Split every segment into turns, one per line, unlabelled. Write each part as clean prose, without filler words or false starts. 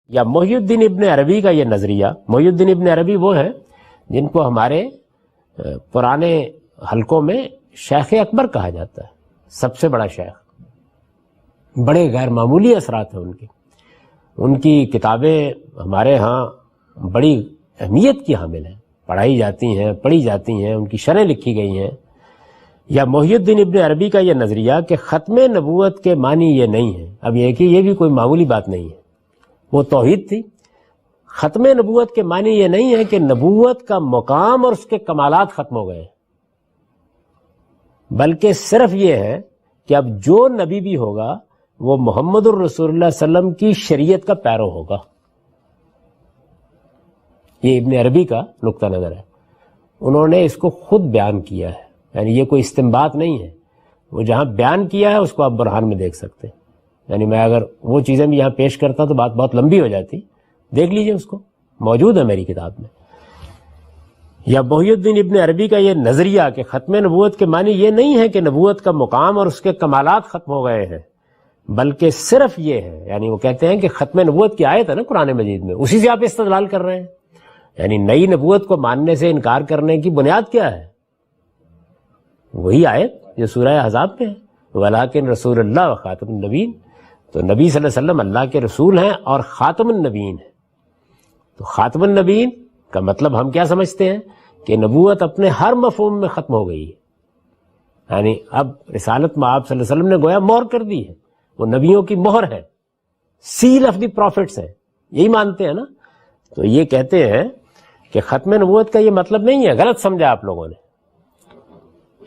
یا محی الدین ابن عربی کا یہ نظریہ، محی الدین ابن عربی وہ ہیں جن کو ہمارے پرانے حلقوں میں شیخ اکبر کہا جاتا ہے، سب سے بڑا شیخ، بڑے غیر معمولی اثرات ہیں ان کی کتابیں ہمارے ہاں بڑی اہمیت کی حامل ہیں، پڑھائی جاتی ہیں، پڑھی جاتی ہیں، ان کی شرح لکھی گئی ہیں۔ یا محی الدین ابن عربی کا یہ نظریہ کہ ختم نبوت کے معنی یہ نہیں ہے، اب یہ کہ یہ بھی کوئی معمولی بات نہیں ہے، وہ توحید تھی۔ ختم نبوت کے معنی یہ نہیں ہے کہ نبوت کا مقام اور اس کے کمالات ختم ہو گئے، بلکہ صرف یہ ہے کہ اب جو نبی بھی ہوگا وہ محمد الرسول اللہ صلی اللہ علیہ وسلم کی شریعت کا پیرو ہوگا۔ یہ ابن عربی کا نقطہ نظر ہے، انہوں نے اس کو خود بیان کیا ہے، یعنی یہ کوئی استنباط نہیں ہے، وہ جہاں بیان کیا ہے اس کو آپ برہان میں دیکھ سکتے ہیں۔ یعنی میں اگر وہ چیزیں بھی یہاں پیش کرتا تو بات بہت لمبی ہو جاتی، دیکھ لیجئے، اس کو موجود ہے میری کتاب میں۔ یا محی الدین ابن عربی کا یہ نظریہ کہ ختم نبوت کے معنی یہ نہیں ہے کہ نبوت کا مقام اور اس کے کمالات ختم ہو گئے ہیں، بلکہ صرف یہ ہے، یعنی وہ کہتے ہیں کہ ختم نبوت کی آیت ہے نا قرآن مجید میں، اسی سے آپ استدلال کر رہے ہیں، یعنی نئی نبوت کو ماننے سے انکار کرنے کی بنیاد کیا ہے؟ وہی آیت جو سورہ احزاب میں ہے، وَلَٰكِن رسول اللہ و خاتم النبیین، تو نبی صلی اللہ علیہ وسلم اللہ کے رسول ہیں اور خاتم النبیین ہیں۔ تو خاتم النبیین کا مطلب ہم کیا سمجھتے ہیں کہ نبوت اپنے ہر مفہوم میں ختم ہو گئی ہے، یعنی اب رسالت میں آپ صلی اللہ علیہ وسلم نے گویا مہر کر دی ہے، وہ نبیوں کی مہر ہے، سیل آف دی پروفٹس ہے، یہی مانتے ہیں نا۔ تو یہ کہتے ہیں کہ ختم نبوت کا یہ مطلب نہیں ہے، غلط سمجھا آپ لوگوں نے۔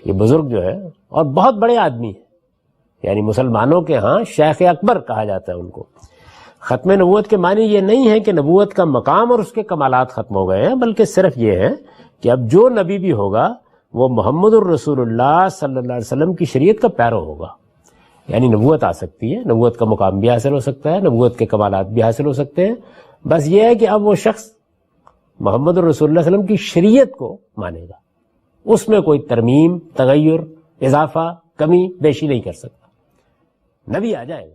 یہ بزرگ جو ہے اور بہت بڑے آدمی ہیں، یعنی مسلمانوں کے ہاں شیخ اکبر کہا جاتا ہے ان کو۔ ختم نبوت کے معنی یہ نہیں ہے کہ نبوت کا مقام اور اس کے کمالات ختم ہو گئے ہیں، بلکہ صرف یہ ہے کہ اب جو نبی بھی ہوگا وہ محمد الرسول اللہ صلی اللہ علیہ وسلم کی شریعت کا پیرو ہوگا، یعنی نبوت آ سکتی ہے، نبوت کا مقام بھی حاصل ہو سکتا ہے، نبوت کے کمالات بھی حاصل ہو سکتے ہیں، بس یہ ہے کہ اب وہ شخص محمد الرسول اللہ صلی اللہ علیہ وسلم کی شریعت کو مانے گا، اس میں کوئی ترمیم، تغیر، اضافہ، کمی بیشی نہیں کر سکتا، نبی آ جائے گا۔